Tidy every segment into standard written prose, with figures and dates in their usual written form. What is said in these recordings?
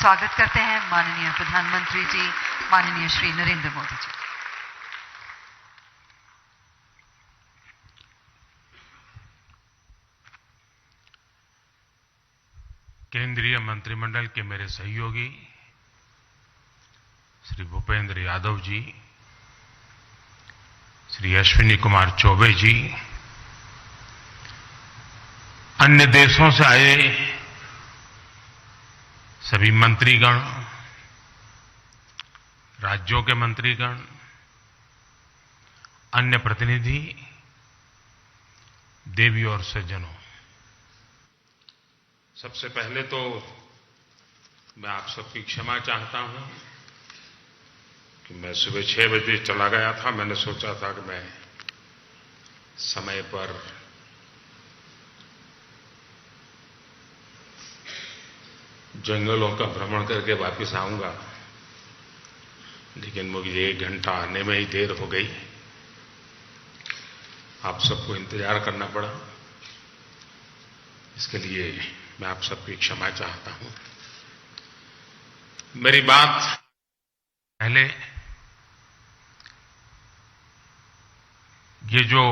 स्वागत करते हैं माननीय प्रधानमंत्री जी, माननीय श्री नरेंद्र मोदी जी। केंद्रीय मंत्रिमंडल के मेरे सहयोगी श्री भूपेंद्र यादव जी, श्री अश्विनी कुमार चौबे जी, अन्य देशों से आए सभी मंत्रीगण, राज्यों के मंत्रीगण, अन्य प्रतिनिधि, देवी और सज्जनों, सबसे पहले तो मैं आप सबकी क्षमा चाहता हूं कि मैं सुबह 6 बजे चला गया था। मैंने सोचा था कि मैं समय पर जंगलों का भ्रमण करके वापस आऊंगा, लेकिन मुझे 1 घंटा आने में ही देर हो गई। आप सबको इंतजार करना पड़ा। इसके लिए मैं आप सबकी क्षमा चाहता हूं। मेरी बात पहले ये जो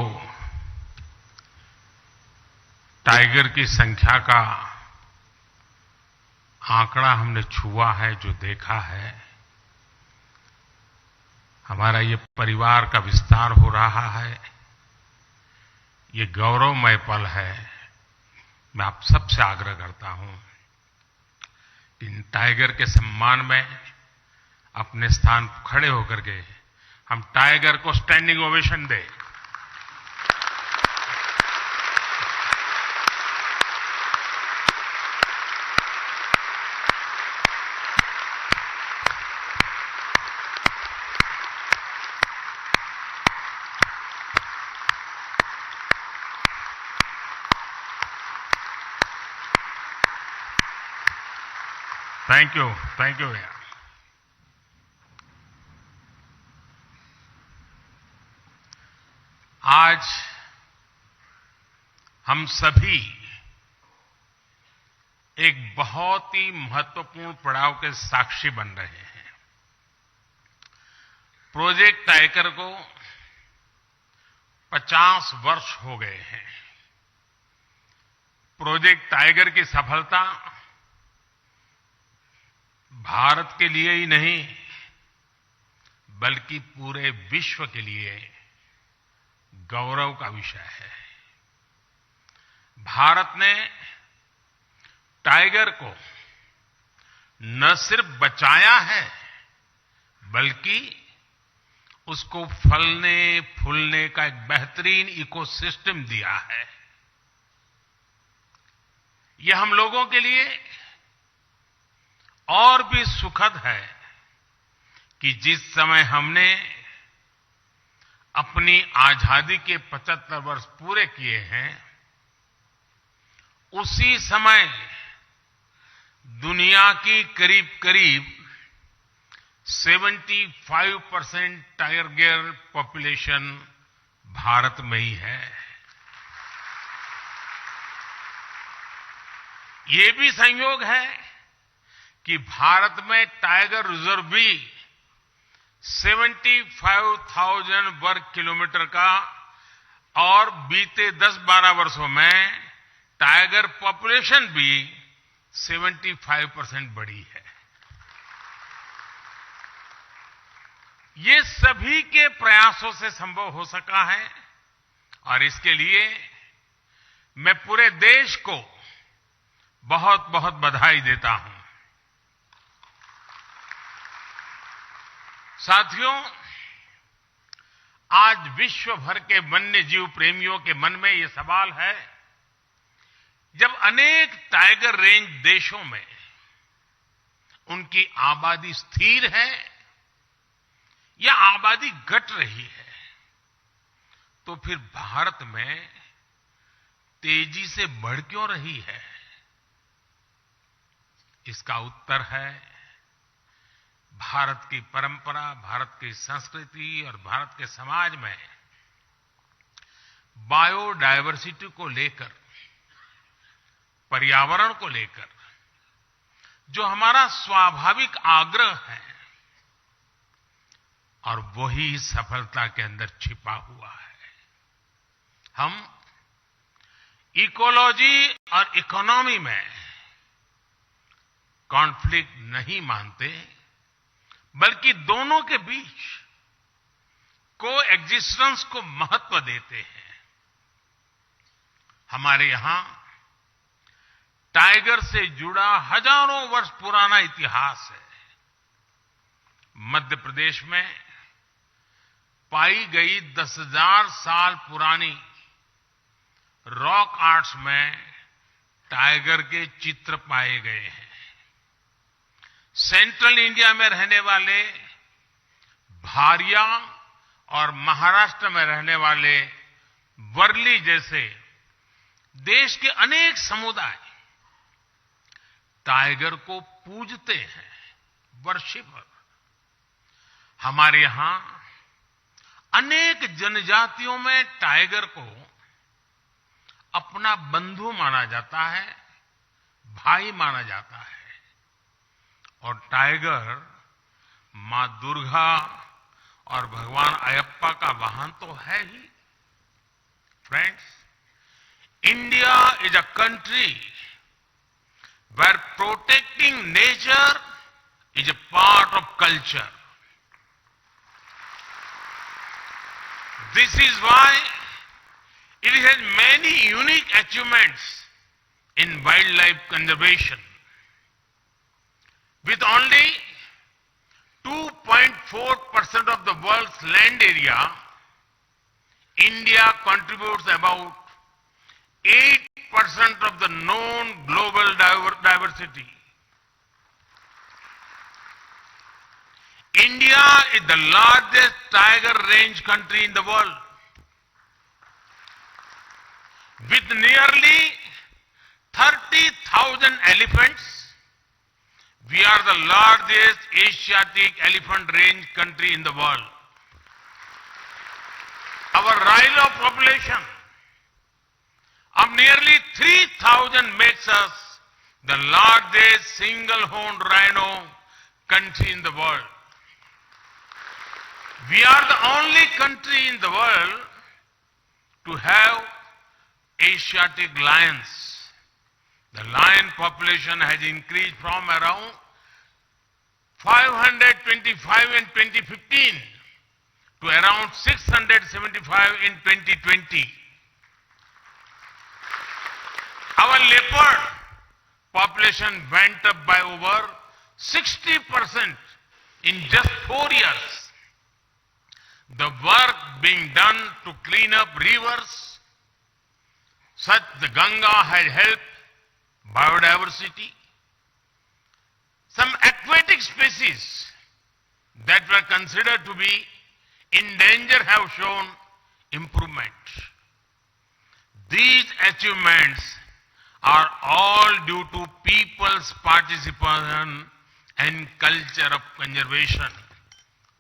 टाइगर की संख्या का आंकड़ा हमने छुआ है, जो देखा है, हमारा ये परिवार का विस्तार हो रहा है, ये गौरवमय पल है। मैं आप सबसे आग्रह करता हूं, इन टाइगर के सम्मान में अपने स्थान खड़े होकर के हम टाइगर को स्टैंडिंग ओवेशन दें। थैंक यू भैया। आज हम सभी एक बहुत ही महत्वपूर्ण पड़ाव के साक्षी बन रहे हैं। प्रोजेक्ट टाइगर को 50 वर्ष हो गए हैं। प्रोजेक्ट टाइगर की सफलता भारत के लिए ही नहीं, बल्कि पूरे विश्व के लिए गौरव का विषय है। भारत ने टाइगर को न सिर्फ बचाया है, बल्कि उसको फलने फूलने का एक बेहतरीन इकोसिस्टम दिया है। यह हम लोगों के लिए और भी सुखद है कि जिस समय हमने अपनी आजादी के 75 वर्ष पूरे किए हैं, उसी समय दुनिया की करीब करीब 75% टाइगर पॉपुलेशन भारत में ही है। ये भी संयोग है कि भारत में टाइगर रिजर्व भी 75,000 वर्ग किलोमीटर का, और बीते 10-12 वर्षों में टाइगर पॉपुलेशन भी 75% बढ़ी है। ये सभी के प्रयासों से संभव हो सका है, और इसके लिए मैं पूरे देश को बहुत बहुत बधाई देता हूं। साथियों, आज विश्व भर के वन्य जीव प्रेमियों के मन में यह सवाल है, जब अनेक टाइगर रेंज देशों में उनकी आबादी स्थिर है या आबादी घट रही है, तो फिर भारत में तेजी से बढ़ क्यों रही है? इसका उत्तर है भारत की परंपरा, भारत की संस्कृति और भारत के समाज में बायोडायवर्सिटी को लेकर, पर्यावरण को लेकर जो हमारा स्वाभाविक आग्रह है, और वही सफलता के अंदर छिपा हुआ है। हम इकोलॉजी और इकोनॉमी में कॉन्फ्लिक्ट नहीं मानते, बल्कि दोनों के बीच को एग्जिस्टेंस को महत्व देते हैं। हमारे यहां टाइगर से जुड़ा हजारों वर्ष पुराना इतिहास है। मध्य प्रदेश में पाई गई 10,000 साल पुरानी रॉक आर्ट्स में टाइगर के चित्र पाए गए हैं। सेंट्रल इंडिया में रहने वाले भारिया और महाराष्ट्र में रहने वाले वर्ली जैसे देश के अनेक समुदाय टाइगर को पूजते हैं, वर्शिपर। हमारे यहां अनेक जनजातियों में टाइगर को अपना बंधु माना जाता है, भाई माना जाता है। और टाइगर मां दुर्गा और भगवान अयप्पा का वाहन तो है ही। Friends, India is a country where protecting nature is a part of culture. This is why it has many unique achievements in wildlife conservation. With only 2.4% of the world's land area, India contributes about 8% of the known global diversity. India is the largest tiger range country in the world. With nearly 30,000 elephants, we are the largest Asiatic elephant range country in the world. Our rhino population of nearly 3,000 makes us the largest single-horned rhino country in the world. We are the only country in the world to have Asiatic lions. The lion population has increased from around 525 in 2015 to around 675 in 2020. Our leopard population went up by over 60% in just 4 years. The work being done to clean up rivers, such the Ganga, has helped biodiversity. Some aquatic species that were considered to be in danger have shown improvement. These achievements are all due to people's participation and culture of conservation.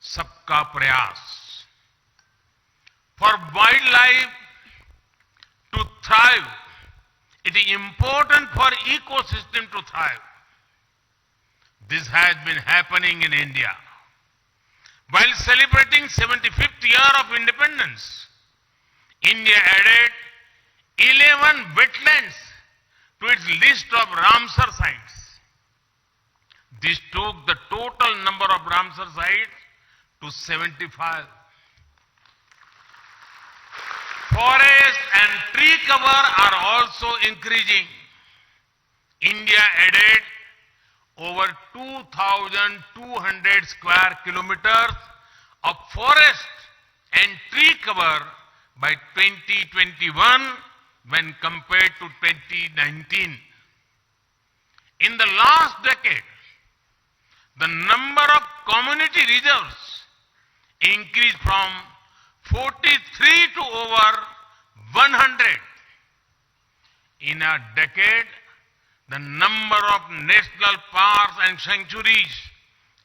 Sabka prayas. For wildlife to thrive, it is important for ecosystem to thrive. This has been happening in India. While celebrating 75th year of independence, India added 11 wetlands to its list of Ramsar sites. This took the total number of Ramsar sites to 75. Forest and tree cover are also increasing. India added over 2,200 square kilometers of forest and tree cover by 2021 when compared to 2019. In the last decade, the number of community reserves increased from 43 to over 100. In a decade, the number of national parks and sanctuaries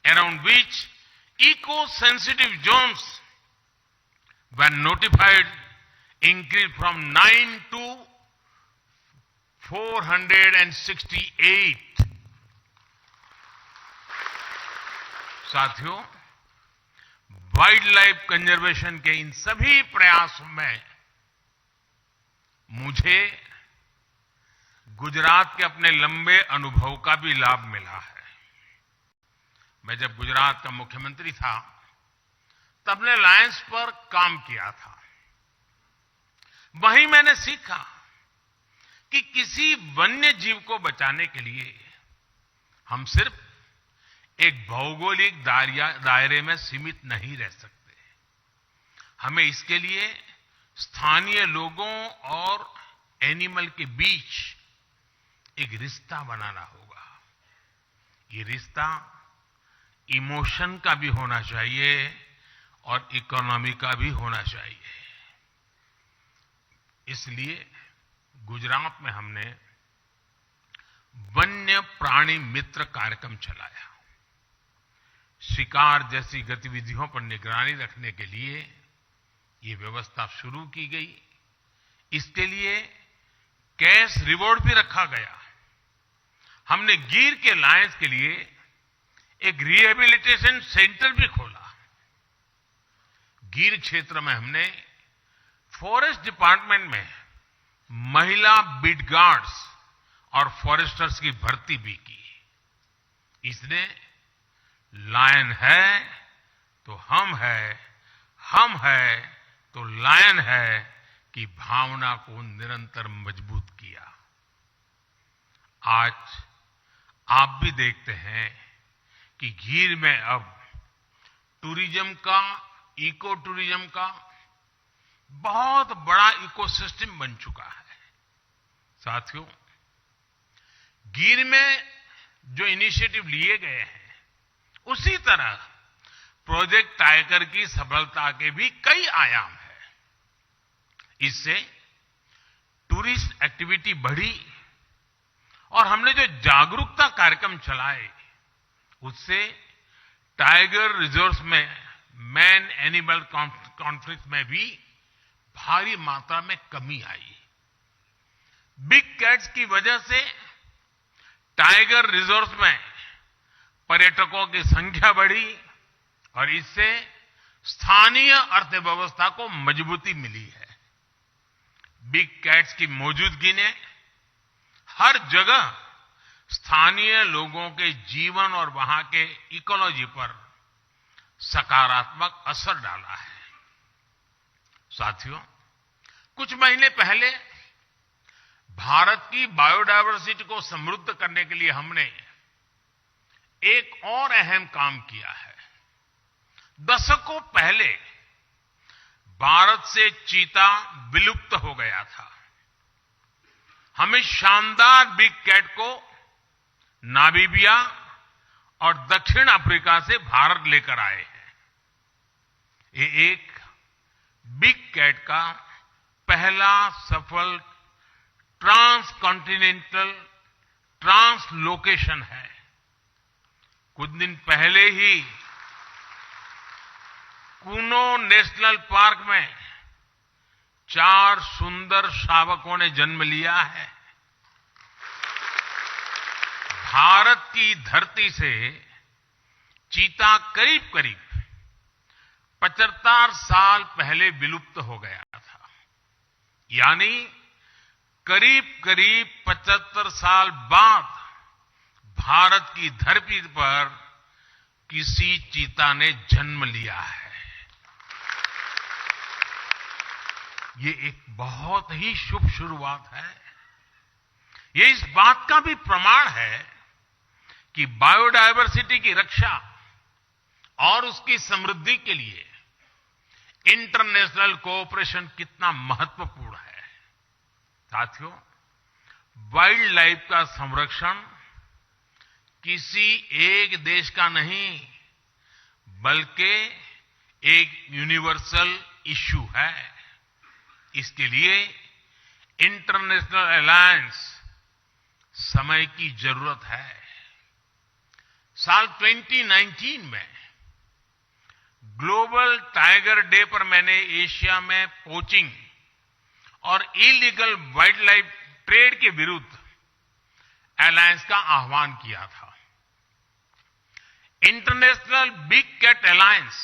around which eco-sensitive zones were notified increased from 9 to 468. साथियों, wild life conservation के इन सभी प्रयासों में मुझे गुजरात के अपने लंबे अनुभव का भी लाभ मिला है। मैं जब गुजरात का मुख्यमंत्री था तब ने लायंस पर काम किया था। वहीं मैंने सीखा कि किसी वन्य जीव को बचाने के लिए हम सिर्फ एक भौगोलिक दायरे में सीमित नहीं रह सकते। हमें इसके लिए स्थानीय लोगों और एनिमल के बीच एक रिश्ता बनाना होगा। ये रिश्ता इमोशन का भी होना चाहिए और इकोनॉमी का भी होना चाहिए। इसलिए गुजरात में हमने वन्य प्राणी मित्र कार्यक्रम चलाया। शिकार जैसी गतिविधियों पर निगरानी रखने के लिए ये व्यवस्था शुरू की गई। इसके लिए कैश रिवॉर्ड भी रखा गया। हमने गिर के लायंस के लिए एक रिहेबिलिटेशन सेंटर भी खोला। गिर क्षेत्र में हमने फॉरेस्ट डिपार्टमेंट में महिला बीट गार्ड्स और फॉरेस्टर्स की भर्ती भी की। इसने लायन है तो हम है तो लायन है की भावना को निरंतर मजबूत किया। आज आप भी देखते हैं कि गिर में अब टूरिज्म का, इको टूरिज्म का बहुत बड़ा इकोसिस्टम बन चुका है। साथियों, गिर में जो इनिशिएटिव लिए गए हैं उसी तरह प्रोजेक्ट टाइगर की सफलता के भी कई आयाम हैं। इससे टूरिस्ट एक्टिविटी बढ़ी और हमने जो जागरूकता कार्यक्रम चलाए उससे टाइगर रिजर्व्स में मैन एनिमल कॉन्फ्लिक्ट में भी भारी मात्रा में कमी आई। बिग कैट्स की वजह से टाइगर रिजर्व्स में पर्यटकों की संख्या बढ़ी और इससे स्थानीय अर्थव्यवस्था को मजबूती मिली है। बिग कैट्स की मौजूदगी ने हर जगह स्थानीय लोगों के जीवन और वहां के इकोलॉजी पर सकारात्मक असर डाला है। साथियों, कुछ महीने पहले भारत की बायोडायवर्सिटी को समृद्ध करने के लिए हमने एक और अहम काम किया है। दशकों पहले भारत से चीता विलुप्त हो गया था। हम इस शानदार बिग कैट को नामीबिया और दक्षिण अफ्रीका से भारत लेकर आए हैं। ये एक बिग कैट का पहला सफल ट्रांसकॉन्टिनेंटल ट्रांसलोकेशन है। कुछ दिन पहले ही कूनो नेशनल पार्क में 4 सुंदर शावकों ने जन्म लिया है। भारत की धरती से चीता करीब करीब 75 साल पहले विलुप्त हो गया था। यानी करीब करीब 75 साल बाद भारत की धरती पर किसी चीता ने जन्म लिया है। ये एक बहुत ही शुभ शुरुआत है। ये इस बात का भी प्रमाण है कि बायोडायवर्सिटी की रक्षा और उसकी समृद्धि के लिए इंटरनेशनल कोऑपरेशन कितना महत्वपूर्ण है। साथियों, वाइल्ड लाइफ का संरक्षण किसी एक देश का नहीं बल्कि एक यूनिवर्सल इश्यू है। इसके लिए इंटरनेशनल अलायंस समय की जरूरत है। साल 2019 में ग्लोबल टाइगर डे पर मैंने एशिया में पोचिंग और इलीगल वाइल्ड लाइफ ट्रेड के विरुद्ध अलायंस का आह्वान किया था। इंटरनेशनल बिग कैट अलायंस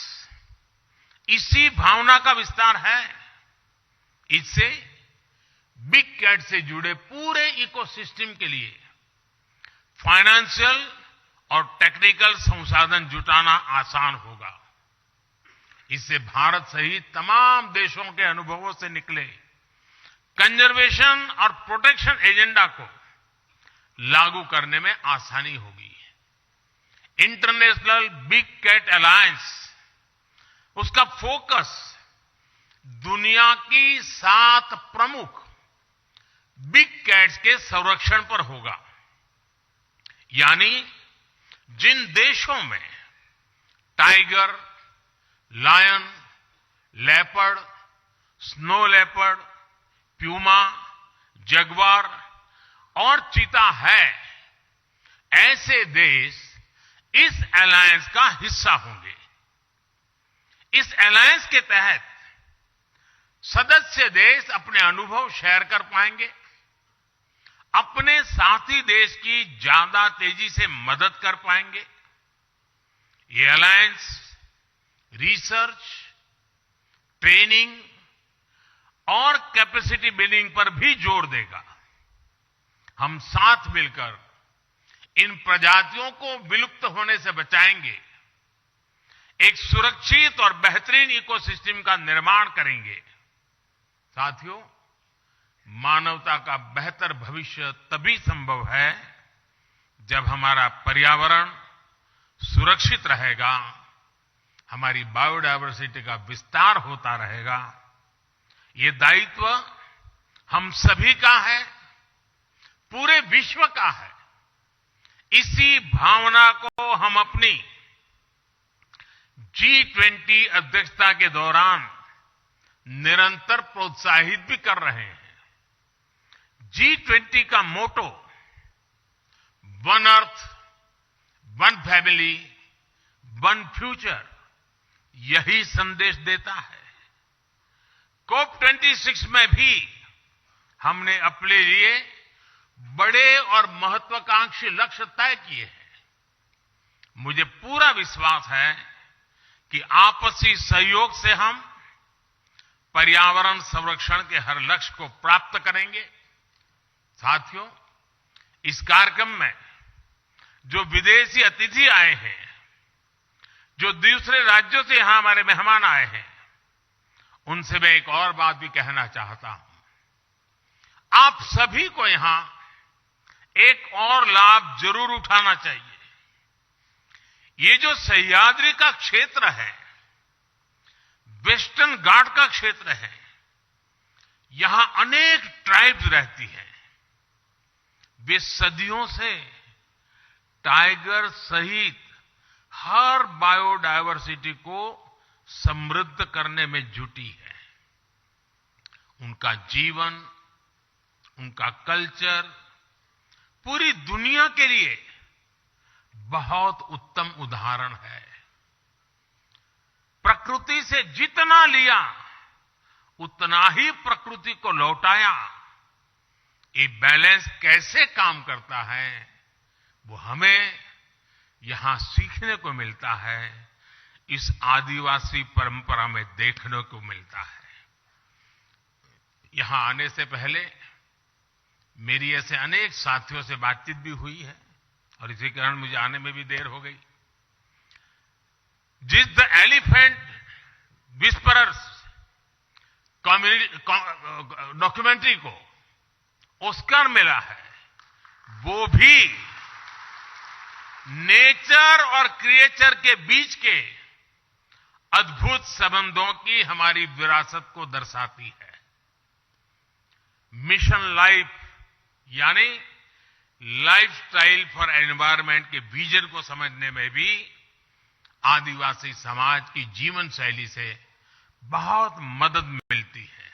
इसी भावना का विस्तार है। इससे बिग कैट से जुड़े पूरे इकोसिस्टम के लिए फाइनेंशियल और टेक्निकल संसाधन जुटाना आसान होगा। इससे भारत सहित तमाम देशों के अनुभवों से निकले कंजर्वेशन और प्रोटेक्शन एजेंडा को लागू करने में आसानी होगी। इंटरनेशनल बिग कैट अलायंस, उसका फोकस दुनिया की 7 प्रमुख बिग कैट्स के संरक्षण पर होगा। यानी जिन देशों में tiger, lion, leopard, snow leopard, puma, jaguar और चीता है, ऐसे देश इस अलायंस का हिस्सा होंगे। इस अलायंस के तहत सदस्य देश अपने अनुभव शेयर कर पाएंगे, अपने साथी देश की ज्यादा तेजी से मदद कर पाएंगे। ये अलायंस रिसर्च, ट्रेनिंग और कैपेसिटी बिल्डिंग पर भी जोर देगा। हम साथ मिलकर इन प्रजातियों को विलुप्त होने से बचाएंगे, एक सुरक्षित और बेहतरीन इकोसिस्टम का निर्माण करेंगे। साथियों, मानवता का बेहतर भविष्य तभी संभव है जब हमारा पर्यावरण सुरक्षित रहेगा, हमारी बायोडायवर्सिटी का विस्तार होता रहेगा। ये दायित्व हम सभी का है, पूरे विश्व का है। इसी भावना को हम अपनी G20 अध्यक्षता के दौरान निरंतर प्रोत्साहित भी कर रहे हैं। G20 का motto one earth, one family, one future यही संदेश देता है। COP26 में भी हमने अपने लिए बड़े और महत्वाकांक्षी लक्ष्य तय किए हैं। मुझे पूरा विश्वास है कि आपसी सहयोग से हम पर्यावरण संरक्षण के हर लक्ष्य को प्राप्त करेंगे। साथियों, इस कार्यक्रम में जो विदेशी अतिथि आए हैं, जो दूसरे राज्यों से यहां हमारे मेहमान आए हैं, उनसे मैं एक और बात भी कहना चाहता हूं। आप सभी को यहां एक और लाभ जरूर उठाना चाहिए। ये जो सह्याद्री का क्षेत्र है, वेस्टर्न घाट का क्षेत्र है, यहां अनेक ट्राइब्स रहती हैं। वे सदियों से टाइगर सहित हर बायोडायवर्सिटी को समृद्ध करने में जुटी है। उनका जीवन, उनका कल्चर पूरी दुनिया के लिए बहुत उत्तम उदाहरण है। प्रकृति से जितना लिया उतना ही प्रकृति को लौटाया। ये बैलेंस कैसे काम करता है, वो हमें यहां सीखने को मिलता है, इस आदिवासी परंपरा में देखने को मिलता है। यहां आने से पहले मेरी ऐसे अनेक साथियों से बातचीत भी हुई है और इसी कारण मुझे आने में भी देर हो गई। जिस द एलिफेंट विस्परर्स डॉक्यूमेंट्री को ऑस्कर मिला है, वो भी नेचर और क्रिएचर के बीच के अद्भुत संबंधों की हमारी विरासत को दर्शाती है। मिशन लाइफ यानी लाइफस्टाइल फॉर एनवायरनमेंट के विजन को समझने में भी आदिवासी समाज की जीवन शैली से बहुत मदद मिलती है।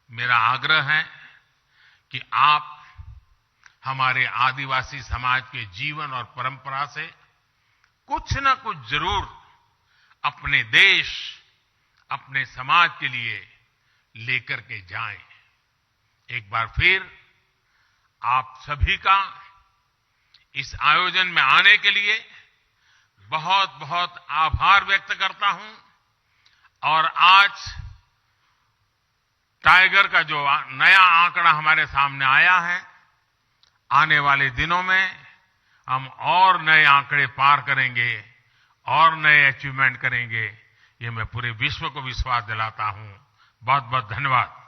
मेरा आग्रह है कि आप हमारे आदिवासी समाज के जीवन और परंपरा से कुछ न कुछ जरूर अपने देश, अपने समाज के लिए लेकर के जाएं। एक बार फिर आप सभी का इस आयोजन में आने के लिए बहुत बहुत आभार व्यक्त करता हूं। और आज टाइगर का जो नया आंकड़ा हमारे सामने आया है, आने वाले दिनों में हम और नए आंकड़े पार करेंगे और नए अचीवमेंट करेंगे, ये मैं पूरे विश्व को विश्वास दिलाता हूं। बहुत बहुत धन्यवाद।